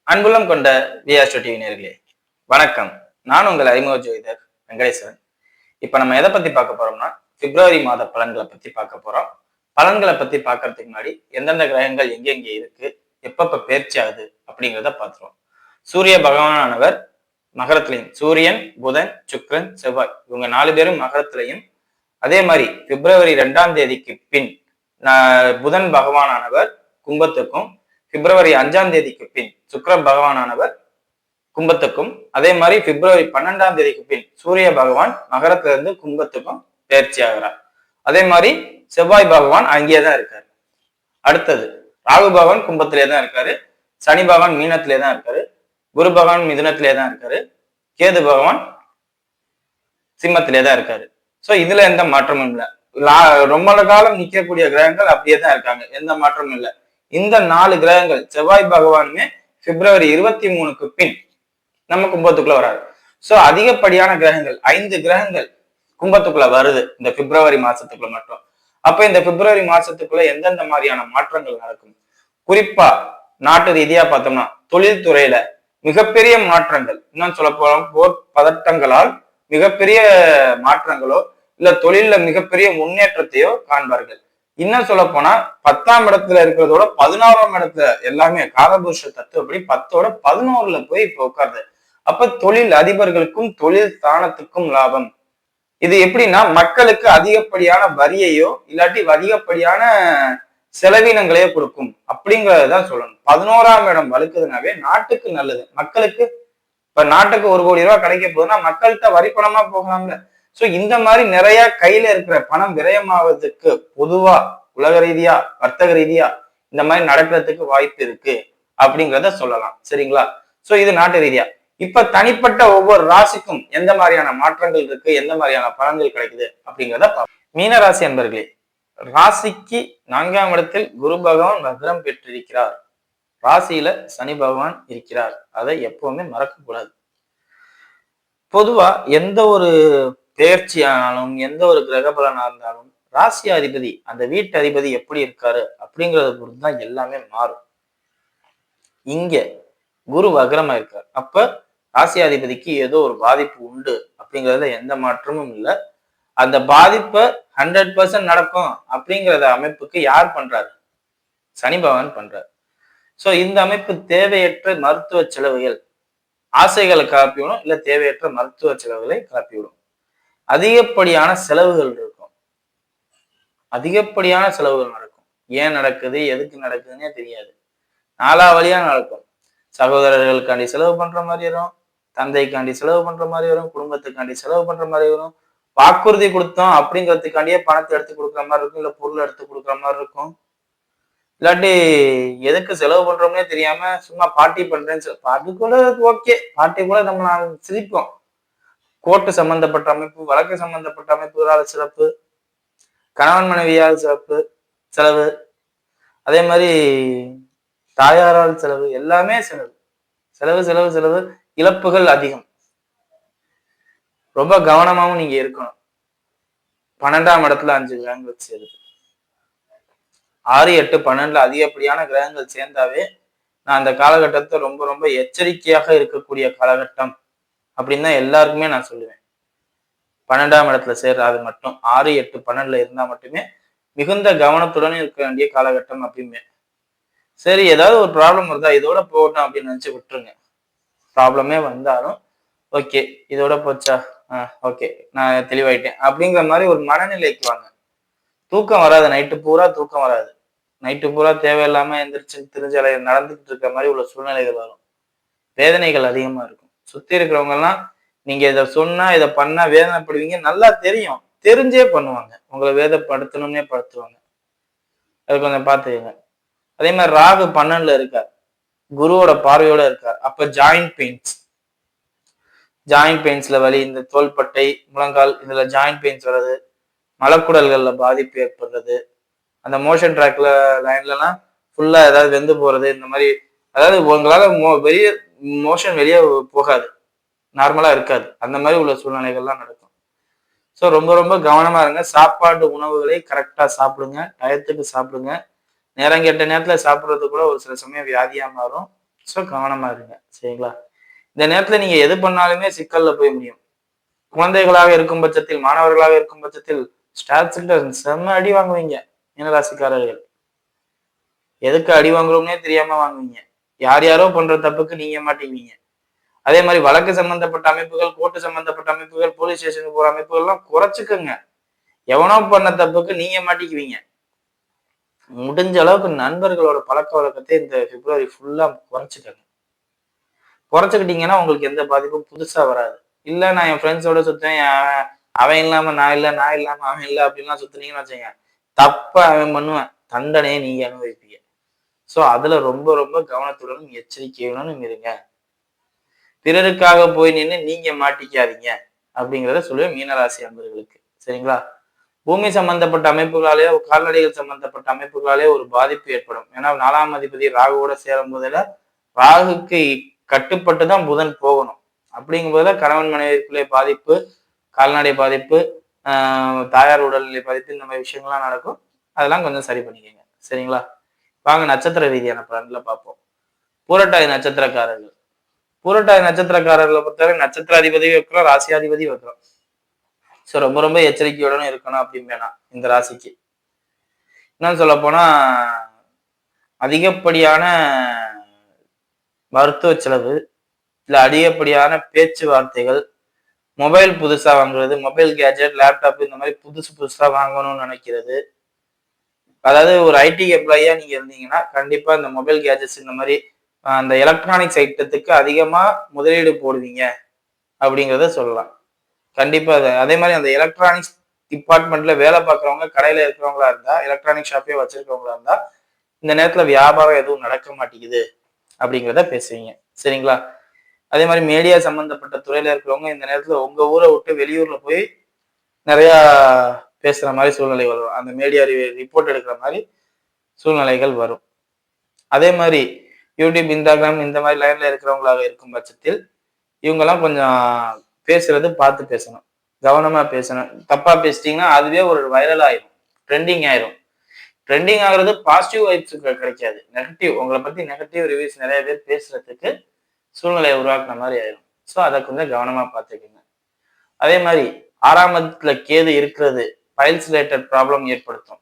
அன்புள்ளம் கொண்ட விஆஸ்டோ டிவி நேயர்களே வணக்கம். நான் உங்கள் அறிமுக ஜோதிடர் வெங்கடேஸ்வரன். இப்ப நம்ம எதை பத்தி பார்க்க போறோம்னா பிப்ரவரி மாத பலன்களை பத்தி பார்க்க போறோம். பலன்களை பத்தி பார்க்கறதுக்கு முன்னாடி எந்தெந்த கிரகங்கள் எங்கெங்க இருக்கு, எப்பப்ப பயிற்சி ஆகுது அப்படிங்கிறத பார்த்துருவோம். சூரிய பகவானவர் மகரத்திலையும், சூரியன், புதன், சுக்கிரன், செவ்வாய் இவங்க 4 பேரும் மகரத்திலையும், அதே மாதிரி பிப்ரவரி 2ஆம் தேதிக்கு பின் புதன் பகவானவர் கும்பத்துக்கும், பிப்ரவரி 5ஆம் தேதிக்கு பின் சுக்கிர பகவானவர் கும்பத்துக்கும், அதே மாதிரி பிப்ரவரி 12ஆம் தேதிக்கு பின் சூரிய பகவான் மகரத்திலிருந்து கும்பத்துக்கும் பயிற்சி ஆகிறார். அதே மாதிரி செவ்வாய் பகவான் அங்கேயேதான் இருக்காரு. அடுத்தது ராகு பகவான் கும்பத்திலே தான் இருக்காரு, சனி பகவான் மீனத்திலே தான் இருக்காரு, குரு பகவான் மிதுனத்திலே தான் இருக்காரு, கேது பகவான் சிம்மத்திலே தான் இருக்காரு. சோ இதுல எந்த மாற்றமும் இல்லை. ரொம்ப காலம் நிக்கக்கூடிய கிரகங்கள் அப்படியே தான் இருக்காங்க, எந்த மாற்றமும் இல்லை. இந்த 4 கிரகங்கள், செவ்வாய் பகவானுமே பிப்ரவரி 23க்கு பின் நம்ம கும்பத்துக்குள்ள வராது. சோ அதிகப்படியான கிரகங்கள் 5 கிரகங்கள் கும்பத்துக்குள்ள வருது இந்த பிப்ரவரி மாசத்துக்குள்ள மட்டும். அப்ப இந்த பிப்ரவரி மாசத்துக்குள்ள எந்தெந்த மாதிரியான மாற்றங்கள் நடக்கும்? குறிப்பா நாட்டு ரீதியா பார்த்தோம்னா தொழில்துறையில மிகப்பெரிய மாற்றங்கள், இன்னும் சொல்ல போறோம் போர் பதட்டங்களால் மிகப்பெரிய மாற்றங்களோ இல்ல தொழில மிகப்பெரிய முன்னேற்றத்தையோ காண்பார்கள். இன்னும் சொல்ல போனா 10ஆம் இடத்துல இருக்கிறதோட 11ஆம் இடத்துல எல்லாமே காலபுருஷ தத்துவப்படி 10ஓட 11ல போய் இப்ப உட்காருது. அப்ப தொழில் அதிபர்களுக்கும் தொழில் ஸ்தானத்துக்கும் லாபம். இது எப்படின்னா மக்களுக்கு அதிகப்படியான வரியையோ இல்லாட்டி அதிகப்படியான செலவினங்களையோ கொடுக்கும் அப்படிங்கறதான் சொல்லணும். 11ஆம் இடம் வலுக்குதுனாவே நாட்டுக்கு நல்லது. மக்களுக்கு இப்ப நாட்டுக்கு 1 கோடி ரூபாய் கிடைக்க போகுதுன்னா மக்கள்கிட்ட வரி பணமா போகலாம்ல. சோ இந்த மாதிரி நிறைய கையில இருக்கிற பணம் விரயமாவதுக்கு பொதுவா உலக ரீதியா வர்த்தக ரீதியா இந்த மாதிரி நடக்கிறதுக்கு வாய்ப்பு இருக்கு அப்படிங்கிறத சொல்லலாம். சரிங்களா? சோ இது நாட்டு ரீதியா. இப்ப தனிப்பட்ட ஒவ்வொரு ராசிக்கும் எந்த மாதிரியான மாற்றங்கள் இருக்கு, எந்த மாதிரியான பலன்கள் கிடைக்குது அப்படிங்கிறத பார்ப்போம். மீன ராசி அன்பர்களே, ராசிக்கு 4ஆம் இடத்தில் குரு பகவான் வக்ரம் பெற்றிருக்கிறார். ராசியில சனி பகவான் இருக்கிறார். அதை எப்பவுமே மறக்க கூடாது. பொதுவா எந்த ஒரு பெயர்ச்சி ஆனாலும் எந்த ஒரு கிரக பலனா இருந்தாலும் ராசி அதிபதி அந்த வீட்டு அதிபதி எப்படி இருக்காரு அப்படிங்கறத பொறுத்து தான் எல்லாமே மாறும். இங்க குரு வக்ரமா இருக்கார். அப்ப ராசி அதிபதிக்கு ஏதோ ஒரு பாதிப்பு உண்டு அப்படிங்கறதுல எந்த மாற்றமும் இல்லை. அந்த பாதிப்பை 100% நடக்கும் அப்படிங்கிறத அமைப்புக்கு யார் பண்றாரு? சனி பகவான் பண்றாரு. சோ இந்த அமைப்பு தேவையற்ற மருத்துவ செலவுகள், ஆசைகளை கிளப்பிவிடும், இல்ல தேவையற்ற மருத்துவ செலவுகளை கிளப்பிவிடும். அதிகப்படியான செலவுகள் இருக்கும், அதிகப்படியான செலவுகள் நடக்கும். ஏன் நடக்குது, எதுக்கு நடக்குதுன்னே தெரியாது. 4 வழியா நடக்கும். சகோதரர்களுக்காண்டி செலவு பண்ற மாதிரி வரும், தந்தைக்காண்டி செலவு பண்ற மாதிரி வரும், குடும்பத்துக்காண்டி செலவு பண்ற மாதிரி வரும், வாக்குறுதி கொடுத்தோம் அப்படிங்கிறதுக்காண்டியே பணத்தை எடுத்து கொடுக்குற மாதிரி இருக்கும், இல்ல பொருள் எடுத்து கொடுக்குற மாதிரி இருக்கும். இல்லாட்டி எதுக்கு செலவு பண்றோம்னே தெரியாம சும்மா பார்ட்டி பண்றேன்னு அது கூட ஓகே, பார்ட்டி கூட நம்ம சிரிப்போம். கோர்ட்டு சம்பந்தப்பட்ட அமைப்பு, வழக்கு சம்பந்தப்பட்ட அமைப்புகளால் சிறப்பு, கணவன் மனைவியால் சிறப்பு செலவு, அதே மாதிரி தாயாரால் செலவு, எல்லாமே செலவு செலவு செலவு செலவு, இழப்புகள் அதிகம். ரொம்ப கவனமாவும் நீங்க இருக்கணும். 12ஆம் இடத்துல 5 கிரகங்கள் சேருது. 6, 8, 12 அதிகப்படியான கிரகங்கள் சேர்ந்தாவே நான் அந்த காலகட்டத்தை ரொம்ப ரொம்ப எச்சரிக்கையாக இருக்கக்கூடிய காலகட்டம் அப்படின்னு தான் எல்லாருக்குமே நான் சொல்லுவேன். 12ஆம் இடத்துல சேர்றாது மட்டும் 6, 8, 12 இருந்தா மட்டுமே மிகுந்த கவனத்துடன் இருக்க வேண்டிய காலகட்டம் அப்படிமே. சரி, ஏதாவது ஒரு ப்ராப்ளம் வருதா, இதோட போகட்டும் அப்படின்னு நினைச்சு விட்டுருங்க. ப்ராப்ளமே வந்தாலும் ஓகே, இதோட போச்சா, ஓகே நான் தெளிவாயிட்டேன் அப்படிங்கிற மாதிரி ஒரு மனநிலைக்கு வாங்க. தூக்கம் வராது, நைட்டு பூரா தூக்கம் வராது. நைட்டு பூரா தேவையில்லாம எந்திரிச்சு திருஞ்சலை நடந்துகிட்டு இருக்க மாதிரி உள்ள சூழ்நிலைகள் வரும். வேதனைகள் அதிகமா இருக்கும். சுத்தி இருக்கிறவங்க எல்லாம் நீங்க இதை சொன்னா இதை பண்ணா வேதனைப்படுவீங்க நல்லா தெரியும், தெரிஞ்சே பண்ணுவாங்க, உங்களை வேதப்படுத்தணும்னே படுத்துவாங்க. அது கொஞ்சம் பார்த்துக்கங்க. அதே மாதிரி ராகு 12ல இருக்கார், குருவோட பார்வையோட இருக்கார். அப்ப ஜாயிண்ட் பெயின்ஸ்ல வலி, இந்த தோள்பட்டை முழங்கால் இதுல ஜாயிண்ட் பெயின்ஸ் வர்றது, மலக்குடல்கள்ல பாதிப்பு ஏற்படுறது, அந்த மோஷன் ட்ராக்ல லைன்லாம் ஃபுல்லா ஏதாவது வெந்து போறது, இந்த மாதிரி அதாவது உங்களால வெளியே மோஷன் வெளியே போகாது, நார்மலா இருக்காது, அந்த மாதிரி உள்ள சூழ்நிலைகள்லாம் நடக்கும். ஸோ ரொம்ப ரொம்ப கவனமா இருங்க. சாப்பாடு உணவுகளை கரெக்டா சாப்பிடுங்க, டயத்துக்கு சாப்பிடுங்க. நேரம் கெட்ட நேரத்துல சாப்பிட்றது கூட ஒரு சில சமயம் வியாதியா மாறும். ஸோ கவனமா இருங்க. சரிங்களா? இந்த நேரத்துல நீங்க எது பண்ணாலுமே சிக்கல்ல போய் முடியும். குழந்தைகளாக இருக்கும் பட்சத்தில், மாணவர்களாக இருக்கும் பட்சத்தில் ஸ்டாஃப்ஸ்கிட்ட செம்ம அடி வாங்குவீங்க மீனராசிக்காரர்கள். எதுக்கு அடி வாங்குறோம்னே தெரியாம வாங்குவீங்க. யார் யாரோ பண்ற தப்புக்கு நீங்க மாட்டிக்குவீங்க. அதே மாதிரி வழக்கு சம்பந்தப்பட்ட அமைப்புகள், கோர்ட்டு சம்பந்தப்பட்ட அமைப்புகள், போலீஸ் ஸ்டேஷனுக்கு போற அமைப்புகள்லாம் குறைச்சுக்குங்க. எவனோ பண்ண தப்புக்கு நீங்க மாட்டிக்குவீங்க. முடிஞ்ச அளவுக்கு நண்பர்களோட பழக்க வழக்கத்தை இந்த பிப்ரவரி ஃபுல்லா குறைச்சுக்கங்க. குறைச்சுக்கிட்டீங்கன்னா உங்களுக்கு எந்த பாதிப்பும் புதுசா வராது. இல்ல நான் என் ஃப்ரெண்ட்ஸோட சுத்தேன், அவன் இல்லாம நான் இல்ல, நான் இல்லாம அவன் இல்ல அப்படின்லாம் சுத்துனீங்கன்னு வச்சுங்க, தப்ப அவன் பண்ணுவேன், தண்டனையை நீங்க அனுபவிப்பீங்க. சோ அதுல ரொம்ப ரொம்ப கவனத்துடனும் எச்சரிக்கையுடனும் இருங்க. பிறருக்காக போய் நின்று நீங்க மாட்டிக்காதீங்க அப்படிங்கிறத சொல்லுவேன் மீனராசி அன்பர்களுக்கு. சரிங்களா? பூமி சம்பந்தப்பட்ட அமைப்புகளாலே, கால்நடைகள் சம்பந்தப்பட்ட அமைப்புகளாலே ஒரு பாதிப்பு ஏற்படும். ஏன்னா 4ஆம் அதிபதி ராகுவோட சேரும் போதுல ராகுக்கு கட்டுப்பட்டு தான் புதன் போகணும். அப்படிங்கும் போதுல கணவன் மனைவிக்குள்ளே பாதிப்பு, கால்நடை பாதிப்பு, தாயார் உடல்நிலை பாதிப்பு, இந்த மாதிரி விஷயங்கள்லாம் நடக்கும். அதெல்லாம் கொஞ்சம் சரி பண்ணிக்கங்க. சரிங்களா? வாங்க நட்சத்திர ரீதியான பலன்களை பார்ப்போம். பூரட்டாதி நட்சத்திரக்காரர்கள். பூரட்டாதி நட்சத்திரக்காரர்களை பொறுத்தவரை நட்சத்திர அதிபதி வைக்கிறோம், ராசியாதிபதி வைக்கிறோம். ஸோ ரொம்ப ரொம்ப எச்சரிக்கையுடனும் இருக்கணும் அப்படின்னு இந்த ராசிக்கு. என்னன்னு சொல்ல போனா அதிகப்படியான மருத்துவ செலவு, இல்ல அதிகப்படியான பேச்சுவார்த்தைகள், மொபைல் புதுசா வாங்குறது, மொபைல் கேஜெட், லேப்டாப் இந்த மாதிரி புதுசு புதுசா வாங்கணும்னு நினைக்கிறது. அதாவது ஒரு ஐடி எம்ப்ளாயியா நீங்க இருந்தீங்கன்னா கண்டிப்பா இந்த மொபைல் கேஜெட்ஸ் இந்த மாதிரி அந்த எலக்ட்ரானிக்ஸ் ஐட்டத்துக்கு அதிகமா முதலீடு போடுவீங்க அப்படிங்கிறத சொல்லலாம். கண்டிப்பா அதே மாதிரி அந்த எலக்ட்ரானிக்ஸ் டிபார்ட்மெண்ட்ல வேலை பார்க்குறவங்க, கடையில இருக்கிறவங்களா இருந்தா, எலக்ட்ரானிக் ஷாப்பே வச்சிருக்கவங்களா இருந்தா, இந்த நேரத்துல வியாபாரம் எதுவும் நடக்க மாட்டேங்குது அப்படிங்கிறத பேசுவீங்க. சரிங்களா? அதே மாதிரி மீடியா சம்பந்தப்பட்ட துறையில இருக்கிறவங்க இந்த நேரத்துல உங்க ஊரை விட்டு வெளியூர்ல போய் நிறைய பேசுற மாதிரி சூழ்நிலை வரும். அந்த மீடியா ரிப்போர்ட் எடுக்கிற மாதிரி சூழ்நிலைகள் வரும். அதே மாதிரி யூடியூப், இன்ஸ்டாகிராம் இந்த மாதிரி லைன்ல இருக்கிறவங்களாக இருக்கும் பட்சத்தில் இவங்கெல்லாம் கொஞ்சம் பேசுறது பார்த்து பேசணும், கவனமா பேசணும். தப்பா பேசிட்டீங்கன்னா அதுவே ஒரு வைரல் ஆயிரும், ட்ரெண்டிங் ஆயிரும். ட்ரெண்டிங் ஆகுறது பாசிட்டிவ் வைப்ஸ் கிடைக்காது, நெகட்டிவ், உங்களை பத்தி நெகட்டிவ் ரிவ்யூஸ் நிறைய பேர் பேசுறதுக்கு சூழ்நிலையை உருவாக்குற மாதிரி ஆயிரும். ஸோ அதை கொஞ்சம் கவனமா பார்த்துக்கோங்க. அதே மாதிரி 6ஆம் இடத்துல கேது இருக்கிறது பைல்ஸ் ரிலேட்டட் ப்ராப்ளம் ஏற்படுத்தும்.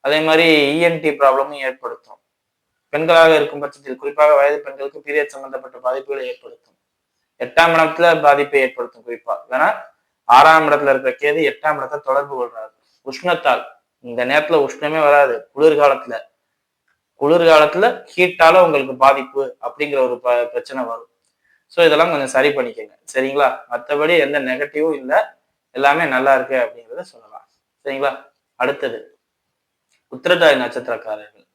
அதே மாதிரி இஎன்டி ப்ராப்ளமும் ஏற்படுத்தும். பெண்களாக இருக்கும் பட்சத்தில் குறிப்பாக வயது பெண்களுக்கு பீரியட் சம்பந்தப்பட்ட பாதிப்புகளை ஏற்படுத்தும். 8ஆம் இடத்துல பாதிப்பை ஏற்படுத்தும் குறிப்பா. ஏன்னா 6ஆம் இடத்துல இருக்கிற கேது 8ஆம் இடத்தை தொடர்பு கொள்றாரு உஷ்ணத்தால். இந்த நேரத்துல உஷ்ணமே வராது. குளிர்காலத்துல ஹீட்டால உங்களுக்கு பாதிப்பு அப்படிங்கிற ஒரு பிரச்சனை வரும். ஸோ இதெல்லாம் கொஞ்சம் சரி பண்ணிக்கோங்க. சரிங்களா? மற்றபடி எந்த நெகட்டிவும் இல்லை, எல்லாமே நல்லா இருக்கு அப்படிங்கிறத சொல்லலாம். சரிங்களா? அடுத்தது உத்திரட்டாதி நட்சத்திரக்காரர்கள்.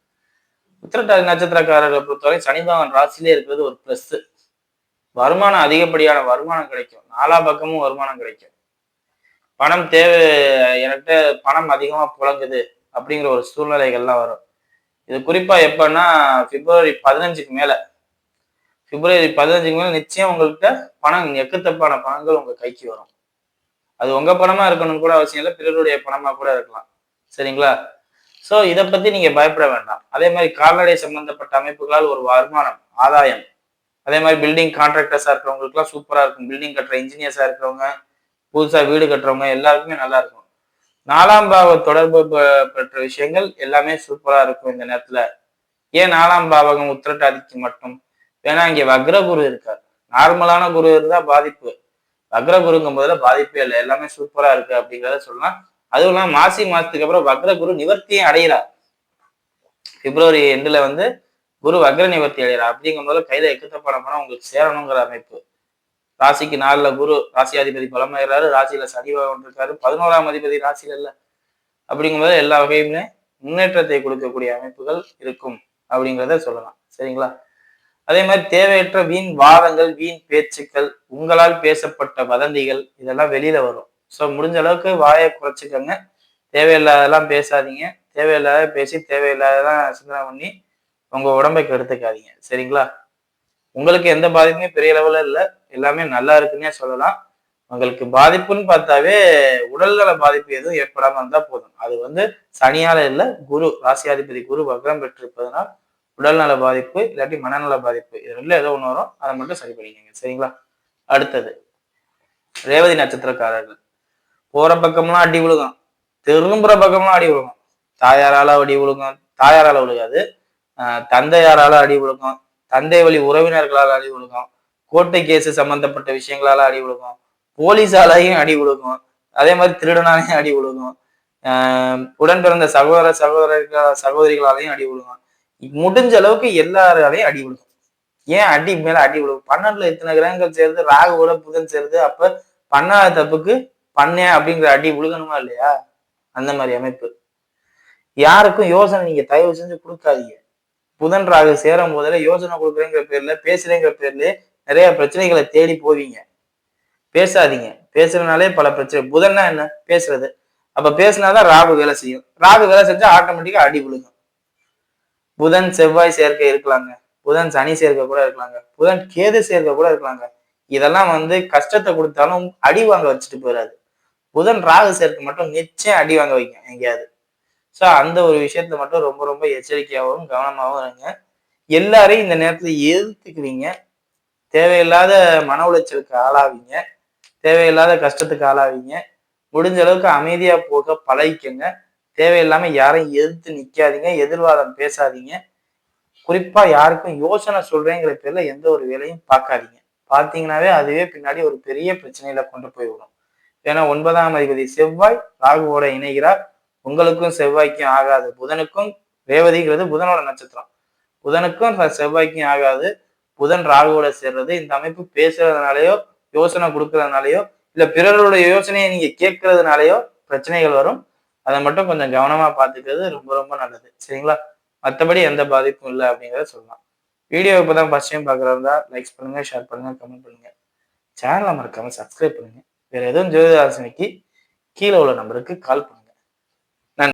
உத்திரட்டாதி நட்சத்திரக்காரர்களை பொறுத்தவரை சனிபகவான் ராசியிலே இருக்கிறது ஒரு பிளஸ். வருமானம், அதிகப்படியான வருமானம் கிடைக்கும். 4 பக்கமும் வருமானம் கிடைக்கும். பணம் தேவை, என்கிட்ட பணம் அதிகமா புழங்குது அப்படிங்கிற ஒரு சூழ்நிலைகள்லாம் வரும். இது குறிப்பா எப்பன்னா பிப்ரவரி 15க்கு மேல. பிப்ரவரி 15க்கு மேல நிச்சயம் உங்கள்கிட்ட பணம், எக்கத்தப்பான பணங்கள் உங்க கைக்கு வரும். அது உங்க பணமா இருக்கணும் கூட அவசியம் இல்லை, பிறருடைய பணமா கூட இருக்கலாம். சரிங்களா? சோ இதை பத்தி நீங்க பயப்பட வேண்டாம். அதே மாதிரி கால்நடை சம்பந்தப்பட்ட அமைப்புகளால் ஒரு வருமானம், ஆதாயம். அதே மாதிரி பில்டிங் கான்ட்ராக்டர்ஸா இருக்கிறவங்களுக்கு எல்லாம் சூப்பரா இருக்கும். பில்டிங் கட்டுற இன்ஜினியர்ஸா இருக்கிறவங்க, புதுசா வீடு கட்டுறவங்க எல்லாருக்குமே நல்லா இருக்கும். 4ஆம் பாவ தொடர்பு பெற்ற விஷயங்கள் எல்லாமே சூப்பரா இருக்கும் இந்த நேரத்துல. ஏன் 4ஆம் பாவகம் உத்திரட்டாதிக்கு மட்டும்? ஏன்னா இங்க வக்ர குரு இருக்கார். நார்மலான குரு இருந்தா பாதிப்பு, வக்ர குருங்கும் போதுல பாதிப்பே இல்லை, எல்லாமே சூப்பரா இருக்கு அப்படிங்கிறத சொல்லலாம். அதுவும் இல்லாம மாசி மாசத்துக்கு அப்புறம் வக்ர குரு நிவர்த்தியும் அடைகிறார். பிப்ரவரி எண்டுல வந்து குரு வக்ர நிவர்த்தி அடைகிறார். அப்படிங்கும் போது கையில எக்கத்தப்பான பணம் உங்களுக்கு சேரணுங்கிற அமைப்பு. ராசிக்கு 4ல குரு ராசி அதிபதி பலமாகிறாரு, ராசியில சனி பகவான் இருக்காரு, 11ஆம் அதிபதி ராசியில இல்ல. அப்படிங்கும்போது எல்லா வகையுமே முன்னேற்றத்தை கொடுக்கக்கூடிய அமைப்புகள் இருக்கும் அப்படிங்கிறத சொல்லலாம். சரிங்களா? அதே மாதிரி தேவையற்ற வீண் வாதங்கள், வீண் பேச்சுக்கள், உங்களால் பேசப்பட்ட வதந்திகள் இதெல்லாம் வெளியில வரும். ஸோ முடிஞ்ச அளவுக்கு வாயை குறைச்சிக்கோங்க. தேவையில்லாதெல்லாம் பேசாதீங்க. தேவையில்லாத பேசி தேவையில்லாததான் சிந்தனை பண்ணி உங்க உடம்பை கெடுத்துக்காதீங்க. சரிங்களா? உங்களுக்கு எந்த பாதிப்புமே பெரிய லெவல்ல இல்லை, எல்லாமே நல்லா இருக்குன்னே சொல்லலாம். உங்களுக்கு பாதிப்புன்னு பார்த்தாவே உடல்நல பாதிப்பு எதுவும் ஏற்படாம இருந்தா போதும். அது வந்து சனியால இல்லை, குரு ராசியாதிபதி குரு வக்ரம் பெற்றிருப்பதனால் உடல் நல பாதிப்பு இல்லாட்டி மனநல பாதிப்பு, இது ரெண்டுல ஏதோ ஒண்ணு வரும். அதை மட்டும் சரி பண்ணிக்கங்க. சரிங்களா? அடுத்தது ரேவதி நட்சத்திரக்காரர்கள். போற பக்கம்லாம் அடி விழுகும், திரும்புற பக்கம்லாம் அடி விழுகும். தாயாரால அடி விழுகும், தாயாரால விழுகாது, தந்தையாரால அடி விழுகும், தந்தை வழி உறவினர்களால் அடி விழுகும், கோர்ட்டு கேஸ் சம்பந்தப்பட்ட விஷயங்களால அடி விழுகும், போலீஸாலையும் அடி விழுகும், அதே மாதிரி திருடனாலையும் அடி விழுகும், உடன் பிறந்த சகோதரிகளாலையும் அடி விழுகும். முடிஞ்ச அளவுக்கு எல்லாராலையும் அடி விழுகும். ஏன் அடி மேல அடி விழுகும்? 12ல இத்தனை கிரகங்கள் சேருது, ராகுவோட புதன் சேருது. அப்ப பண்ணாத தப்புக்கு பண்ணேன் அப்படிங்கிற அடி விழுகணுமா இல்லையா? அந்த மாதிரி அமைப்பு. யாருக்கும் யோசனை நீங்க தயவு செஞ்சு கொடுக்காதீங்க. புதன் ராகு சேரும் போதுல யோசனை கொடுக்குறேங்கிற பேர்ல, பேசுறேங்கிற பேர்ல நிறைய பிரச்சனைகளை தேடி போவீங்க. பேசாதீங்க. பேசுறதுனாலே பல பிரச்சனை. புதன்னா என்ன? பேசுறது. அப்ப பேசினாதான் ராகு வேலை செய்யும். ராகு வேலை செஞ்சா ஆட்டோமேட்டிக்கா அடி விழுகும். புதன் செவ்வாய் சேர்க்கை இருக்கலாங்க, புதன் சனி சேர்க்கை கூட இருக்கலாங்க, புதன் கேது சேர்க்கை கூட இருக்கலாங்க. இதெல்லாம் கஷ்டத்தை கொடுத்தாலும் அடி வாங்க வச்சுட்டு போயிடாது. புதன் ராகு சேர்க்கை மட்டும் நிச்சயம் அடி வாங்க வைக்கும் எங்கேயாவது. ஸோ அந்த ஒரு விஷயத்துல மட்டும் ரொம்ப ரொம்ப எச்சரிக்கையாகவும் கவனமாகவும் இருங்க. எல்லாரையும் இந்த நேரத்துல எதிர்த்துக்குவீங்க, தேவையில்லாத மன உளைச்சலுக்கு ஆளாவீங்க, தேவையில்லாத கஷ்டத்துக்கு ஆளாவீங்க. முடிஞ்ச அளவுக்கு அமைதியா போக பழகிக்கங்க. தேவையில்லாம யாரையும் எதிர்த்து நிக்காதீங்க, எதிர்வாதம் பேசாதீங்க. குறிப்பா யாருக்கும் யோசனை சொல்றேங்கிற பேர்ல எந்த ஒரு வேலையும் பார்க்காதீங்க. பார்த்தீங்கன்னாவே அதுவே பின்னாடி ஒரு பெரிய பிரச்சனையில கொண்டு போய் விடும். ஏன்னா 9ஆம் அதிபதி செவ்வாய் ராகுவோட இணைகிறார். உங்களுக்கும் செவ்வாய்க்கும் ஆகாது. புதனுக்கும், ரேவதிங்கிறது புதனோட நட்சத்திரம், புதனுக்கும் செவ்வாய்க்கும் ஆகாது. புதன் ராகுவோட சேர்றது. இந்த அமைப்பு பேசுறதுனாலயோ, யோசனை கொடுக்கறதுனாலயோ, இல்ல பிறருடைய யோசனையை நீங்க கேட்கறதுனாலயோ பிரச்சனைகள் வரும். அதை மட்டும் கொஞ்சம் கவனமா பார்த்துக்கிறது ரொம்ப ரொம்ப நல்லது. சரிங்களா? மற்றபடி எந்த பாதிப்பும் இல்லை அப்படிங்கிறத சொல்லலாம். வீடியோ இப்போதான் ஃபர்ஸ்ட் டைம் பார்க்குறதா லைக்ஸ் பண்ணுங்க, ஷேர் பண்ணுங்க, கமெண்ட் பண்ணுங்க. சேனலை மறக்காம சப்ஸ்கிரைப் பண்ணுங்க. வேற எதுவும் ஜோதிட ஆலோசனைக்கு கீழே உள்ள நம்பருக்கு கால் பண்ணுங்க.